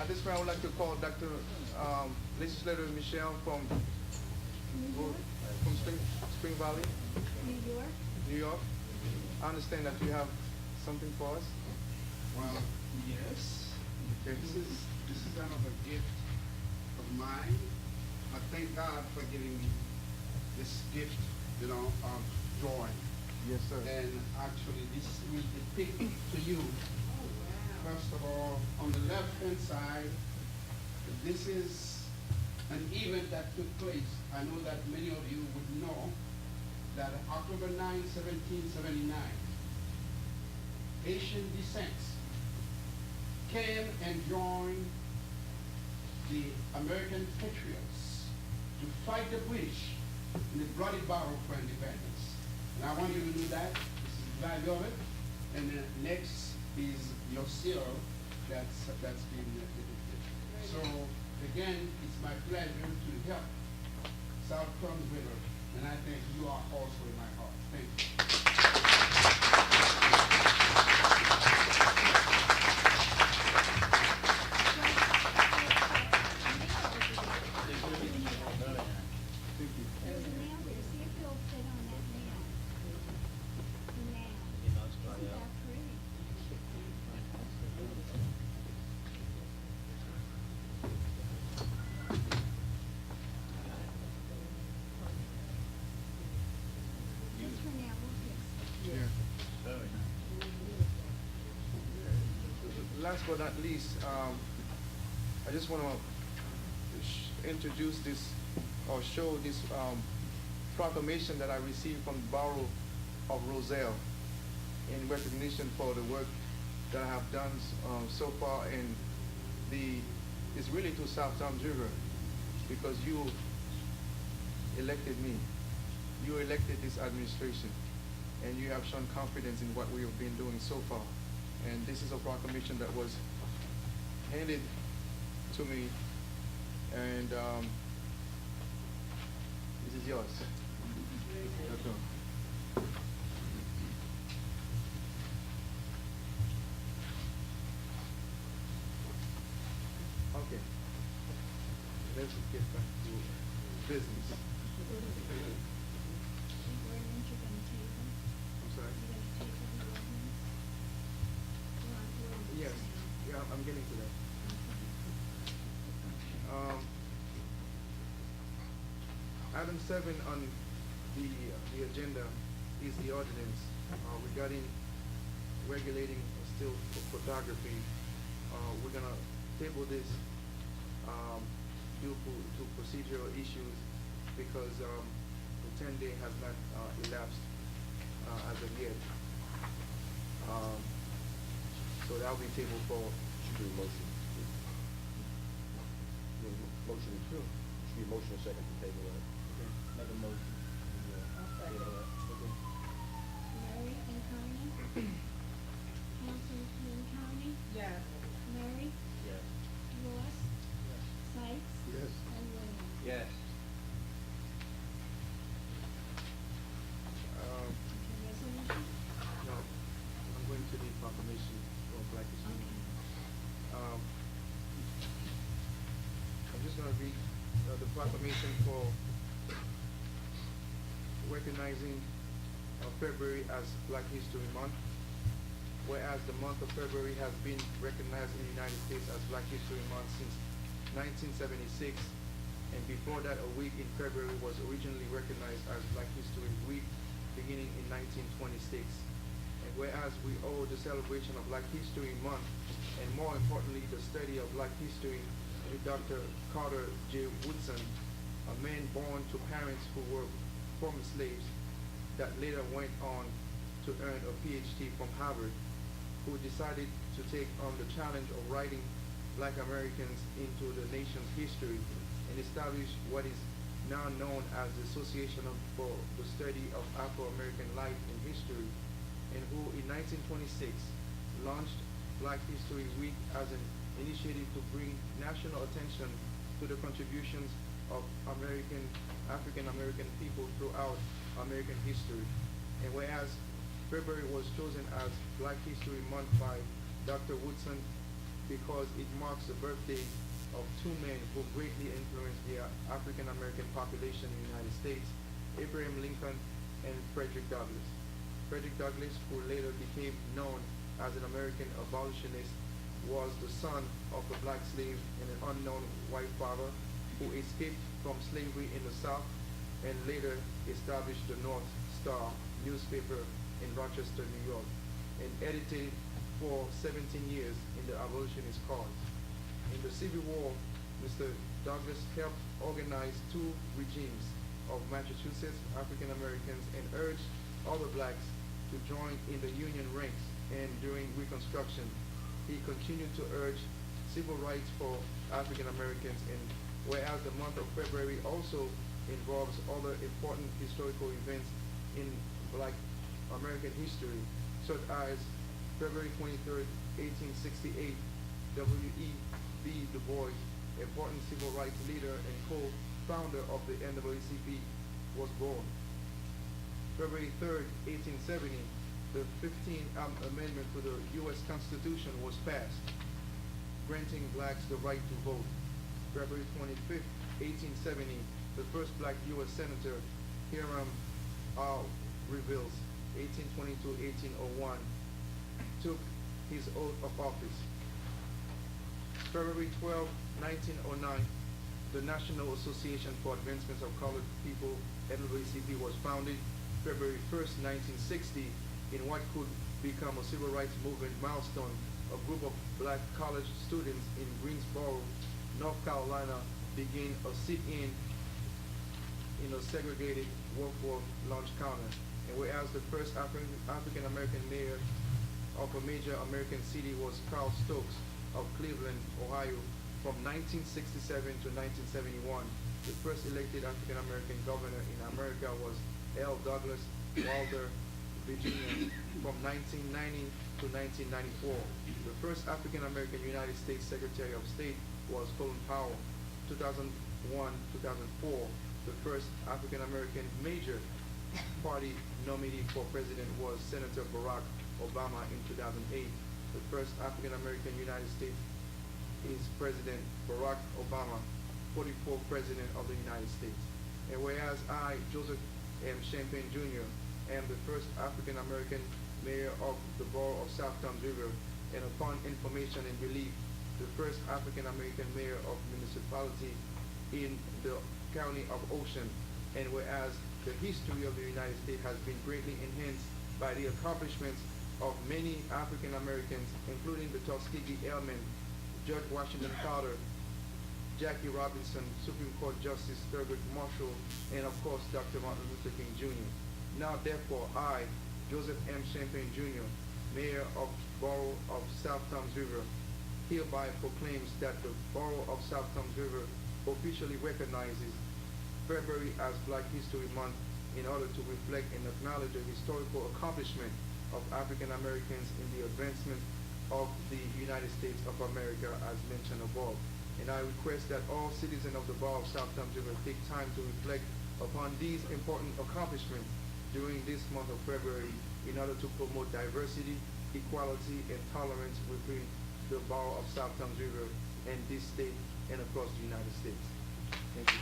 At this point, I would like to call Dr. Legislator Michelle New York, Spring Valley, New York. New York. I understand that you have something for us. Well, yes. Okay. This is another gift of mine. I thank God for giving me this gift, of joy. Yes, sir. And actually, this will depict to you, first of all, on the left-hand side, this is an event that took place. I know that many of you would know that October 9, 1779, Haitian descents came and joined the American patriots to fight the British in the bloody battle for independence. And I want you to do that. This is the value of it. And then next is your seal that's been depicted. So again, it's my pleasure to help South Crumbs River, and I think you are also in my heart. Thank you. There's a nail there. See if it'll fit on that nail. The nail. Isn't that pretty? Just for now, we'll fix it. Yeah. Last but not least, I just want to introduce this or show this proclamation that I received from the Borough of Roselle in recognition for the work that I have done so far, and it's really to South Thames River because you elected me. You elected this administration, and you have shown confidence in what we have been doing so far. And this is a proclamation that was handed to me, and this is yours. Okay. Okay. Let's get back to business. Where aren't you gonna take them? I'm sorry. You gonna take them to ordinance? We're on ordinance Yes. now. Yeah, I'm getting to that. Item 7 on the agenda is the ordinance regarding regulating still photography. We're gonna table this due to procedural issues because the 10-day has not elapsed as of yet. So that'll be tabled for. Should be a motion. Motion is true. Should be a motion second to table that. Make a motion. Mary and Connie? Councilman Connie? Yes. Mary? Yes. Ross? Sykes? Yes. And Williams? Yes. Okay, resolution? No, I'm going to the proclamation of Black History. Okay. I'm just gonna read the proclamation for recognizing February as Black History Month. Whereas the month of February has been recognized in the United States as Black History Month since 1976, and before that a week in February was originally recognized as Black History Week beginning in 1926. And whereas we owe the celebration of Black History Month, and more importantly the study of Black history, to Dr. Carter J. Woodson, a man born to parents who were former slaves that later went on to earn a PhD from Harvard, who decided to take on the challenge of writing Black Americans into the nation's history and establish what is now known as the Association for the Study of Afro-American Life and History, and who in 1926 launched Black History Week as an initiative to bring national attention to the contributions of African American people throughout American history. And whereas February was chosen as Black History Month by Dr. Woodson because it marks the birthday of two men who greatly influenced the African American population in the United States, Abraham Lincoln and Frederick Douglass. Frederick Douglass, who later became known as an American abolitionist, was the son of a black slave and an unknown white father who escaped from slavery in the South and later established the North Star newspaper in Rochester, New York, and edited for 17 years in the abolitionist cause. In the Civil War, Mr. Douglass helped organize two regimes of Massachusetts African Americans and urged other blacks to join in the Union ranks, and during Reconstruction, he continued to urge civil rights for African Americans, and whereas the month of February also involves other important historical events in black American history, such as February 23rd, 1868, W.E.B. Du Bois, important civil rights leader and co-founder of the NAACP, was born. February 3rd, 1870, the 15th Amendment to the U.S. Constitution was passed, granting blacks the right to vote. February 25th, 1870, the first black U.S. Senator, Hiram R. Revels, 1822-1801, took his oath of office. February 12, 1909, the National Association for Advancement of Colored People, NAACP, was founded. February 1st, 1960, in what could become a civil rights movement milestone, a group of black college students in Greensboro, North Carolina, began a sit-in in a segregated workforce lunch counter. And whereas the first African American mayor of a major American city was Carl Stokes of Cleveland, Ohio, from 1967 to 1971, the first elected African American governor in America was L. Douglas Wilder, Virginia, from 1990 to 1994. The first African American United States Secretary of State was Colin Powell, 2001-2004. The first African American major party nominee for president was Senator Barack Obama in 2008. The first African American United States is President Barack Obama, 44th President of the United States. And whereas I, Joseph M. Champagne Jr., am the first African American mayor of the Borough of South Thames River, and upon information and belief, the first African American mayor of municipality in the county of Ocean, and whereas the history of the United States has been greatly enhanced by the accomplishments of many African Americans, including the Tuskegee Airmen, George Washington Carter, Jackie Robinson, Supreme Court Justice Thurgood Marshall, and of course Dr. Martin Luther King Jr. Now therefore I, Joseph M. Champagne Jr., Mayor of Borough of South Thames River, hereby proclaims that the Borough of South Thames River officially recognizes February as Black History Month in order to reflect and acknowledge the historical accomplishment of African Americans in the advancement of the United States of America as mentioned above. And I request that all citizens of the Borough of South Thames River take time to reflect upon these important accomplishments during this month of February in order to promote diversity, equality, and tolerance within the Borough of South Thames River and this state and across the United States. Thank you.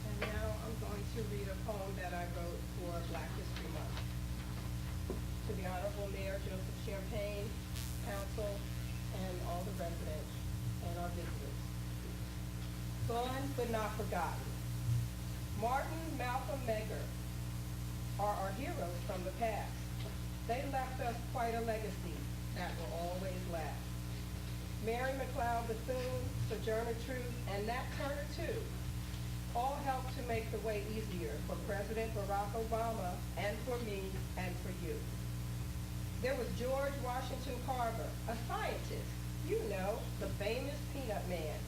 And now I'm going to read a poem that I wrote for Black History Month. To the Honorable Mayor Joseph Champagne, Council, and all the residents and our visitors. Gone but not forgotten. Martin, Malcolm, Medgar are our heroes from the past. They left us quite a legacy that will always last. Mary McLeod Bethune, Sojourner Truth, and Nat Turner too, all helped to make the way easier for President Barack Obama and for me and for you. There was George Washington Carver, a scientist, you know, the famous peanut man,